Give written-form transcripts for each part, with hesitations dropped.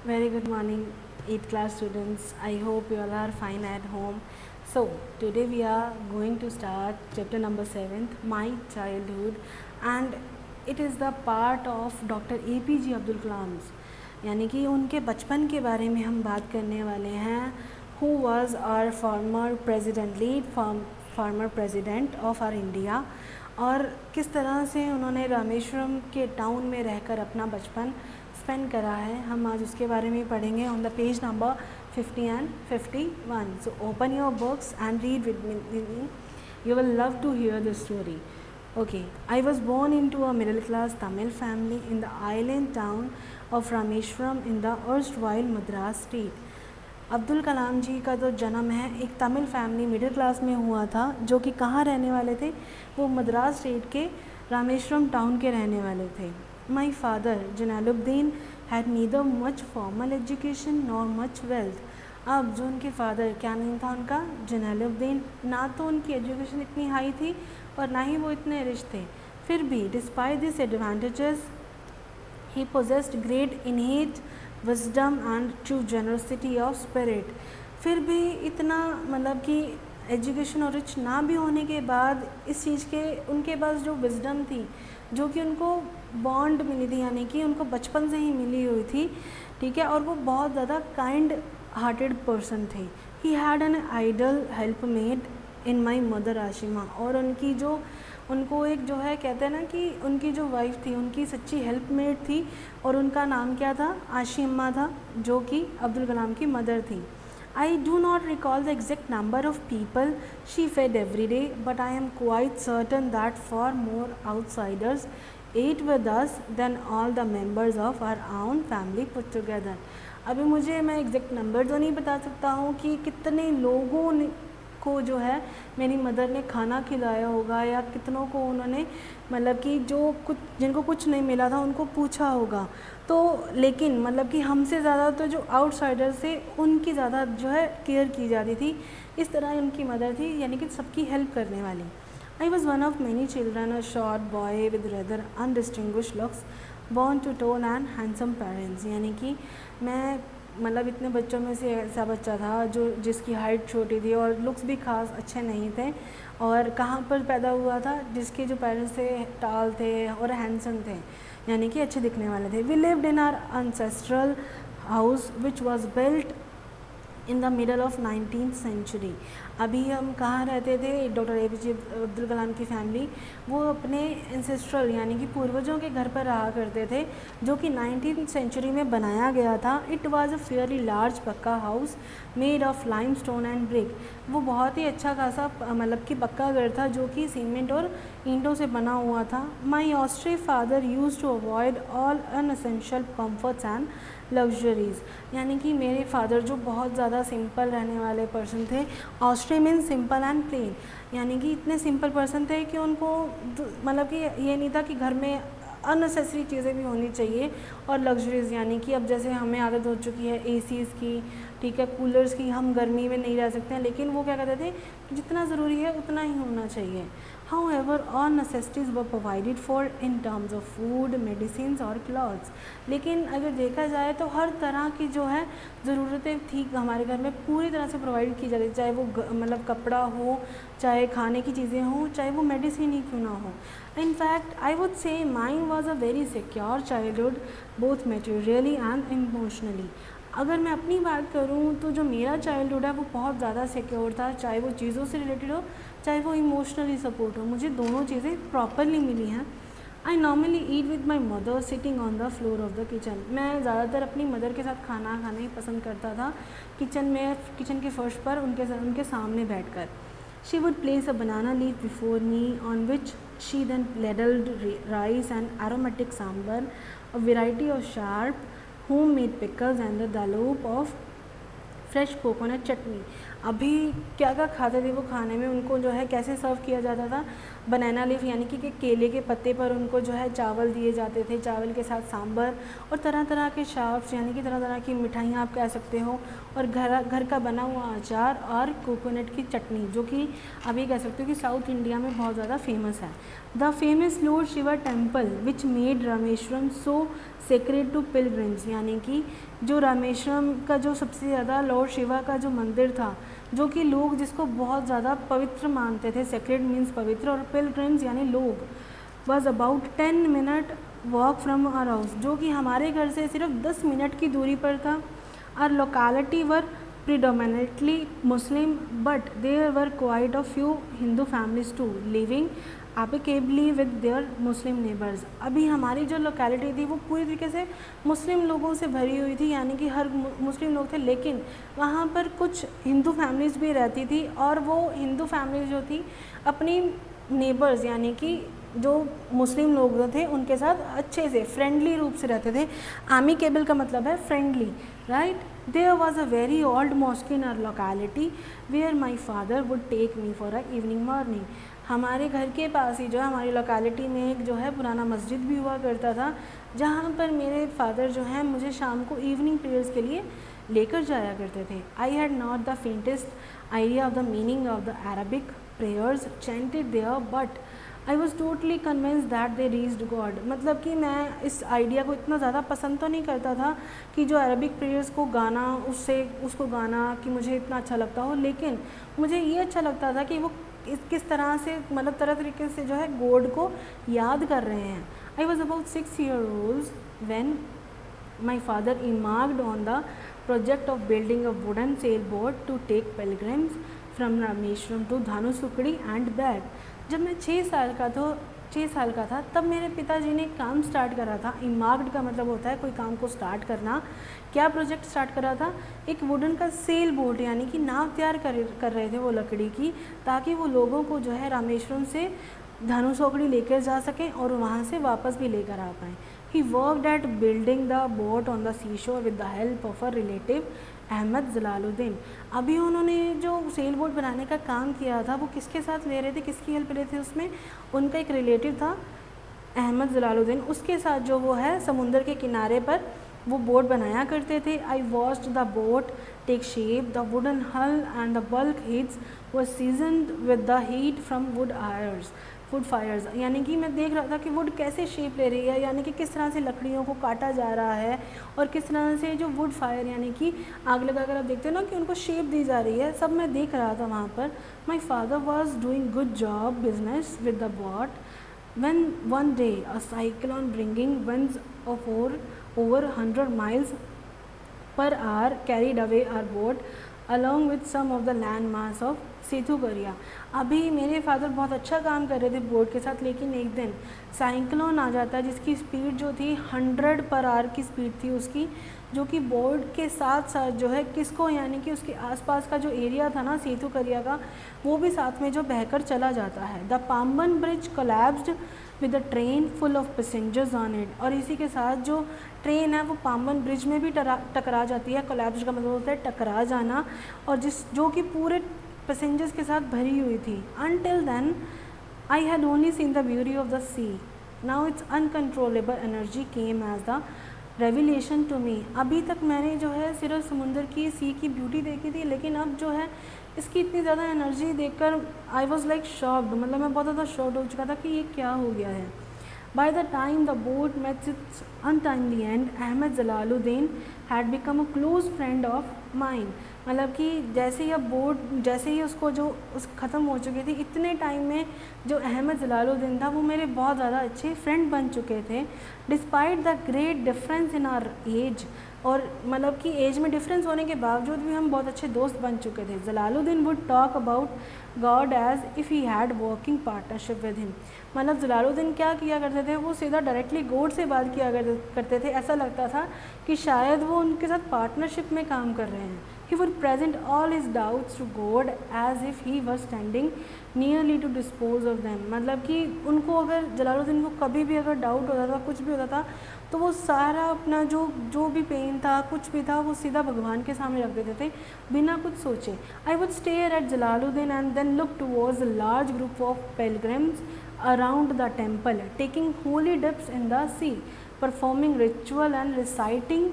Very good morning, 8th class students. I hope you all are fine at home. So, today we are going to start chapter number 7th, My Childhood, and it is the part of Dr. APJ Abdul Kalam's, यानी कि उनके बचपन के बारे में हम बात करने वाले हैं. Who was our former president, lead former president of our India, और किस तरह से उन्होंने रामेश्वरम के टाउन में रहकर अपना बचपन स्पेंड करा है. हम आज उसके बारे में पढ़ेंगे on the page number 50 and 51. So open your books and read with me. You will love to hear the story. Okay, I was born into a middle class Tamil family in the island town of Rameshwaram in the erstwhile Madras state. Abdul Kalam ji का जो जन्म है एक Tamil family middle class में हुआ था, जो कि कहाँ रहने वाले थे, वो मद्रास स्टेट के रामेश्वरम टाउन के रहने वाले थे. My father Jalaluddin had neither much formal education nor much wealth. अब जो उनके फादर, क्या नाम था उनका, जलालुद्दीन, ना तो उनकी एजुकेशन इतनी हाई थी और ना ही वो इतने रिच थे. फिर भी despite this advantages he possessed great innate wisdom and true generosity of spirit. फिर भी इतना मतलब कि एजुकेशन और रिच ना भी होने के बाद इस चीज़ के उनके पास जो विजडम थी, जो कि उनको बॉन्ड मिली थी, यानी कि उनको बचपन से ही मिली हुई थी, ठीक है, और वो बहुत ज़्यादा काइंड हार्टेड पर्सन थे. He had an ideal helpmate in my mother Ashima. और उनकी जो उनको एक जो है कहते हैं ना कि उनकी जो वाइफ थी उनकी सच्ची हेल्पमेट थी, और उनका नाम क्या था, आशी अम्मा था, जो कि अब्दुल कलाम की मदर थी. I do not recall the exact number of people she fed every day, but I am quite certain that far more outsiders ate with us than all the members of our own family put together. अभी मुझे मैं exact number तो नहीं बता सकता हूँ कि कितने लोगों ने को जो है मेरी मदर ने खाना खिलाया होगा, या कितनों को उन्होंने मतलब कि जो कुछ जिनको कुछ नहीं मिला था उनको पूछा होगा. तो लेकिन मतलब कि हमसे ज़्यादा तो जो आउटसाइडर से उनकी ज़्यादा जो है केयर की जाती थी. इस तरह उनकी मदर थी, यानी कि सबकी हेल्प करने वाली. I was one of many children, a short boy with rather undistinguished looks, born to tall and handsome parents. यानी कि मैं मतलब इतने बच्चों में से ऐसा बच्चा था जो जिसकी हाइट छोटी थी और लुक्स भी खास अच्छे नहीं थे. और कहाँ पर पैदा हुआ था, जिसके जो पेरेंट्स थे टाल थे और हैंडसम थे, यानी कि अच्छे दिखने वाले थे. We lived in our ancestral house which was built in the middle of 19th century. अभी हम कहाँ रहते थे, डॉक्टर APJ अब्दुल कलाम की फैमिली वो अपने एंसेस्ट्रल यानी कि पूर्वजों के घर पर रहा करते थे, जो कि 19th सेंचुरी में बनाया गया था. It was a fairly large pucca house made of limestone and brick. वो बहुत ही अच्छा खासा मतलब कि पक्का घर था, जो कि सीमेंट और ईंटों से बना हुआ था. My austere father used to avoid all unessential comforts and luxuries. यानी कि मेरे फादर जो बहुत ज़्यादा सिंपल रहने वाले पर्सन थे. ऑस्ट्री मीन सिंपल एंड प्लेन, यानी कि इतने सिंपल पर्सन थे कि उनको मतलब कि ये नहीं था कि घर में अननेसेसरी चीज़ें भी होनी चाहिए और लग्जरीज़, यानी कि अब जैसे हमें आदत हो चुकी है एसीज़ की, ठीक है, कूलर्स की, हम गर्मी में नहीं रह सकते हैं, लेकिन वो क्या कहते थे कि जितना ज़रूरी है उतना ही होना चाहिए. However, all necessities were provided for in terms of food, medicines और clothes. लेकिन अगर देखा जाए तो हर तरह की जो है ज़रूरतें थी हमारे घर में पूरी तरह से प्रोवाइड की जाती, चाहे वो मतलब कपड़ा हो, चाहे खाने की चीज़ें हों, चाहे वो मेडिसिन ही क्यों ना हो. In fact, I would say mine was a very secure childhood, both materially and emotionally. अगर मैं अपनी बात करूं तो जो मेरा चाइल्डहुड है वो बहुत ज़्यादा सिक्योर था, चाहे वो चीज़ों से रिलेटेड हो, चाहे वो इमोशनली सपोर्ट हो. मुझे दोनों चीज़ें प्रॉपरली मिली हैं. I normally eat with my mother sitting on the floor of the kitchen. मैं ज़्यादातर अपनी मदर के साथ खाना खाना ही पसंद करता था, किचन के फर्श पर उनके सामने बैठ कर. She would place a banana leaf before me on which she then ladled rice and aromatic sambar, a variety of sharp homemade pickles and the dollop of fresh coconut chutney. अभी क्या क्या खाते थे वो खाने में, उनको जो है कैसे सर्व किया जाता था, बनाना लीफ यानी कि केले के पत्ते पर उनको जो है चावल दिए जाते थे, चावल के साथ सांभर और तरह तरह के शाप्स यानी कि तरह तरह की मिठाइयाँ आप कह सकते हो, और घर का बना हुआ अचार और कोकोनट की चटनी, जो कि अभी कह सकते हो कि साउथ इंडिया में बहुत ज़्यादा फेमस है। The famous lord Shiva temple which made Rameswaram so sacred to pilgrims, यानी कि जो रामेश्वरम का जो सबसे ज़्यादा लॉर्ड शिवा का जो मंदिर था, जो कि लोग जिसको बहुत ज़्यादा पवित्र मानते थे, सेक्रेड मीन्स पवित्र, और पिलग्रिम्स यानी लोग, was about 10 minute walk from our house, जो कि हमारे घर से सिर्फ 10 मिनट की दूरी पर था। Our locality were predominantly Muslim but there were quite a few Hindu families too living amicably with their Muslim neighbours. अभी हमारी जो लोकेलिटी थी वो पूरी तरीके से मुस्लिम लोगों से भरी हुई थी, यानी कि हर मुस्लिम लोग थे, लेकिन वहाँ पर कुछ हिंदू फैमिलीज़ भी रहती थी, और वो हिंदू फैमिलीज़ जो थी अपनी नेबर्स यानी कि जो मुस्लिम लोग जो थे उनके साथ अच्छे से फ्रेंडली रूप से रहते थे। एमिकेबल का मतलब है friendly, right. There was a very old mosque in our locality where my father would take me for a evening morning. हमारे घर के पास ही जो है हमारी लोकेलिटी में एक जो है पुराना मस्जिद भी हुआ करता था, जहाँ पर मेरे फादर जो हैं मुझे शाम को इवनिंग प्रेयर्स के लिए लेकर जाया करते थे। I had not the faintest idea of the meaning of the Arabic prayers chanted there, but I was totally convinced that they reached God. मतलब कि मैं इस आइडिया को इतना ज़्यादा पसंद तो नहीं करता था कि जो अरबिक प्रेयर्स को गाना, उसको गाना कि मुझे इतना अच्छा लगता हो, लेकिन मुझे ये अच्छा लगता था कि वो किस तरह से मतलब तरह तरीके से जो है गॉड को याद कर रहे हैं। I was about 6 years old when my father embarked on the project of building a wooden sailboat to take pilgrims from Rameswaram to धानुसुकड़ी and back। जब मैं 6 साल का था तब मेरे पिताजी ने काम स्टार्ट करा था। इमार्क्ड का मतलब होता है कोई काम को स्टार्ट करना। क्या प्रोजेक्ट स्टार्ट करा था? एक वुडन का सेल बोट यानी कि नाव तैयार कर रहे थे वो लकड़ी की, ताकि वो लोगों को जो है रामेश्वरम से धानुसुकड़ी लेकर जा सकें और वहाँ से वापस भी लेकर आ पाएँ। He worked at building the boat on the sea shore with the help of a relative Ahmed Jalaluddin. अभी उन्होंने जो सेल बोट बनाने का काम किया था वो किसके साथ ले रहे थे, किसकी हेल्प ले रहे थे? उसमें उनका एक रिलेटिव था अहमद जलालुद्दीन, उसके साथ जो वो है समुंदर के किनारे पर वो बोट बनाया करते थे। I watched the boat take shape, the wooden hull and the bulkheads were seasoned with the heat from wood fires. यानी कि मैं देख रहा था कि वुड कैसे शेप ले रही है, यानी कि किस तरह से लकड़ियों को काटा जा रहा है और किस तरह से जो वुड फायर यानी कि आग लगाकर आप देखते हो ना कि उनको शेप दी जा रही है, सब मैं देख रहा था वहाँ पर। My father was doing good job business with the boat when one day a cyclone bringing winds of over 100 miles per hour carried away our boat along with some of the land mass of सेतुकरिया। अभी मेरे father बहुत अच्छा काम कर रहे थे boat के साथ, लेकिन एक दिन साइक्लोन आ जाता है जिसकी स्पीड जो थी 100 पर आवर की स्पीड थी उसकी, जो कि बोट के साथ साथ जो है किसको यानी कि उसके आसपास का जो एरिया था ना सेतुकरिया का, वो भी साथ में जो बहकर चला जाता है। The Pamban bridge collapsed with the train full of passengers on it. और इसी के साथ जो ट्रेन है वो पाम्बन ब्रिज में भी टकरा जाती है। कोलैप्स्ड का मतलब होता है टकरा जाना, और जो कि पूरे पैसेंजर्स के साथ भरी हुई थी। Until then I had only seen the beauty of the sea, now its uncontrollable energy came as the revelation to me. अभी तक मैंने जो है सिर्फ समुंदर की सी की ब्यूटी देखी थी, लेकिन अब जो है इसकी इतनी ज़्यादा एनर्जी देखकर आई वॉज लाइक शॉक्ड। मतलब मैं बहुत ज़्यादा शॉक्ड हो चुका था कि ये क्या हो गया है। By the time the boat met its untimely end Ahmed Jalaluddin had become a close friend of mine. मतलब कि जैसे ही उसको जो ख़त्म हो चुकी थी, इतने टाइम में जो अहमद जलालुद्दीन था वो मेरे बहुत ज़्यादा अच्छे फ्रेंड बन चुके थे। Despite the great difference in our age, और मतलब कि एज में डिफरेंस होने के बावजूद भी हम बहुत अच्छे दोस्त बन चुके थे। Jalaluddin would talk about God as if he had working partnership with him. मतलब जलालुद्दीन क्या किया करते थे, वो सीधा डायरेक्टली गॉड से बात किया करते थे। ऐसा लगता था कि शायद वो उनके साथ पार्टनरशिप में काम कर रहे हैं। He would present all his doubts to God as if he was standing nearly to dispose of them. मतलब कि उनको अगर जलालुद्दीन को कभी भी अगर डाउट होता था, कुछ भी होता था, तो वो सारा अपना जो भी पेन था, कुछ भी था, वो सीधा भगवान के सामने रख देते थे बिना कुछ सोचे. I would stare at Jalaluddin and then look towards a large group of pilgrims around the temple, taking holy dips in the sea, performing ritual and reciting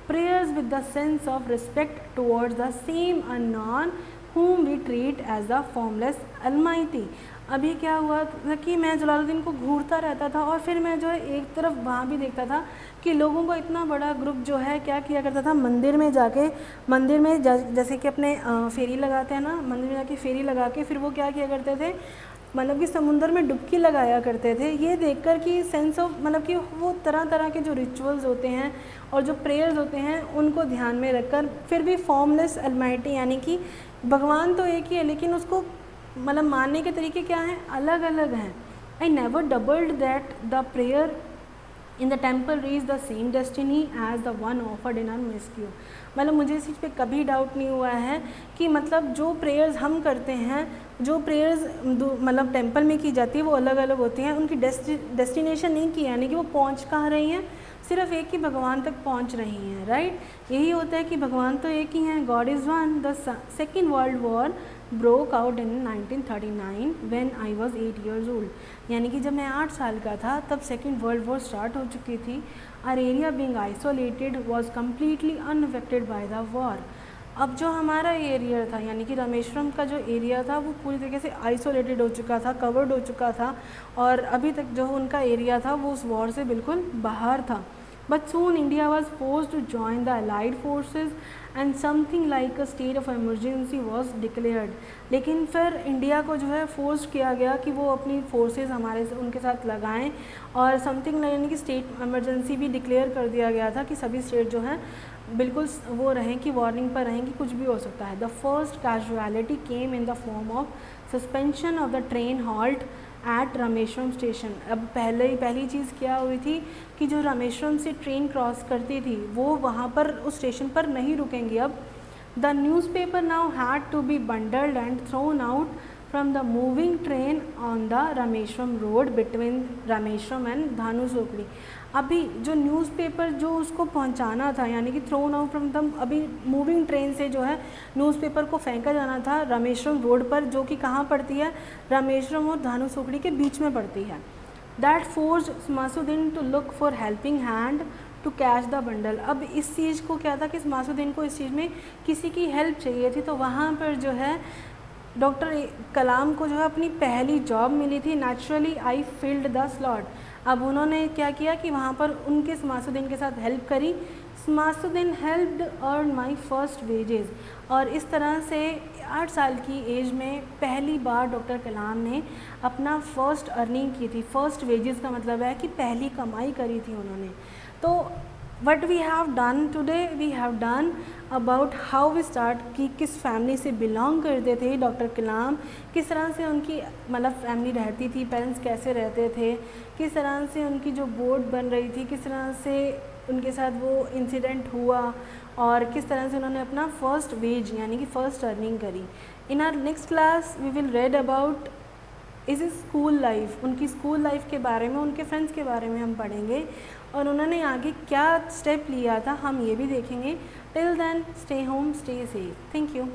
prayers with the sense of respect towards the same unknown whom we treat as the formless Almighty. अभी क्या हुआ था कि मैं जलालुद्दीन को घूरता रहता था और फिर मैं जो है एक तरफ वहाँ भी देखता था कि लोगों को इतना बड़ा ग्रुप जो है क्या किया करता था, मंदिर में जाके जैसे कि अपने फेरी लगाते हैं ना, मंदिर में जाके फेरी लगा के फिर वो क्या किया करते थे, मतलब कि समुंदर में डुबकी लगाया करते थे. ये देखकर कि सेंस ऑफ मतलब कि वो तरह तरह के जो रिचुअल्स होते हैं और जो प्रेयर्स होते हैं उनको ध्यान में रखकर फिर भी फॉर्मलेस अलमाइटी यानी कि भगवान तो एक ही है लेकिन उसको मतलब मानने के तरीके क्या हैं, अलग अलग हैं. आई नेवर डबल्ड that the prayer in the temple reach the same destiny as the one offered in our mosque. मतलब मुझे इस चीज़ पे कभी डाउट नहीं हुआ है कि मतलब जो प्रेयर्स हम करते हैं, जो प्रेयर्स मतलब टेंपल में की जाती है वो अलग अलग होती हैं, उनकी डेस्टिनेशन नहीं की, यानी कि वो पहुंच कहाँ रही हैं, सिर्फ एक ही भगवान तक पहुंच रही हैं. राइट, यही होता है कि भगवान तो एक ही हैं. God is one. The second world war broke out in 1939 when I was 8 years old. यानी कि जब मैं 8 साल का था तब सेकेंड वर्ल्ड वॉर स्टार्ट हो चुकी थी. Our area being isolated was completely unaffected by the war. अब जो हमारा एरिया था यानी कि रामेश्वरम का जो एरिया था वो पूरी तरीके से आइसोलेटेड हो चुका था, कवर्ड हो चुका था और अभी तक जो उनका एरिया था वो उस वॉर से बिल्कुल बाहर था. But soon India was forced to join the Allied forces and something like a state of emergency was declared. लेकिन फिर इंडिया को जो है फोर्स किया गया कि वो अपनी फोर्सेस उनके साथ लगाएं और समथिंग यानी कि स्टेट इमरजेंसी भी डिक्लेयर कर दिया गया था कि सभी स्टेट जो हैं बिल्कुल वो रहें कि वार्निंग पर रहें कि कुछ भी हो सकता है. The first casualty came in the form of suspension of the train halt at Rameswaram station. अब पहली चीज़ क्या हुई थी कि जो रामेश्वरम से ट्रेन क्रॉस करती थी वो वहाँ पर उस स्टेशन पर नहीं रुकेंगी. अब the newspaper now had to be bundled and thrown out from the moving train on the Rameswaram road between Rameswaram and Dhanushkodi. अभी जो न्यूज़पेपर जो उसको पहुंचाना था यानी कि थ्रोन आउट फ्रॉम द अभी मूविंग ट्रेन से जो है न्यूज़पेपर को फेंका जाना था रामेश्वरम रोड पर, जो कि कहाँ पड़ती है, रामेश्वरम और धानुसोकड़ी के बीच में पड़ती है. That forced Shamsuddin to look for helping hand to catch the bundle. अब इस चीज़ को क्या था कि शमासुद्दीन को इस चीज़ में किसी की हेल्प चाहिए थी, तो वहाँ पर जो है डॉक्टर कलाम को जो है अपनी पहली जॉब मिली थी. Naturally I filled the slot. अब उन्होंने क्या किया कि वहाँ पर उनके शमासुद्दीन के साथ हेल्प करी. Shamsuddin helped earn my first wages. और इस तरह से 8 साल की एज में पहली बार डॉक्टर कलाम ने अपना फ़र्स्ट अर्निंग की थी. फ़र्स्ट वेजेस का मतलब है कि पहली कमाई करी थी उन्होंने. तो what we have done today, we have done about how we start कि किस फैमिली से बिलोंग करते थे डॉक्टर कलाम, किस तरह से उनकी मतलब फैमिली रहती थी, पेरेंट्स कैसे रहते थे, किस तरह से उनकी जो बोर्ड बन रही थी, किस तरह से उनके साथ वो इंसिडेंट हुआ और किस तरह से उन्होंने अपना फर्स्ट वेज यानी कि फ़र्स्ट अर्निंग करी. In our next class we will read about his school life, उनकी स्कूल लाइफ के बारे में, उनके फ्रेंड्स के बारे में हम पढ़ेंगे और उन्होंने आगे क्या स्टेप लिया था हम ये भी देखेंगे. Till then stay home, stay safe. Thank you.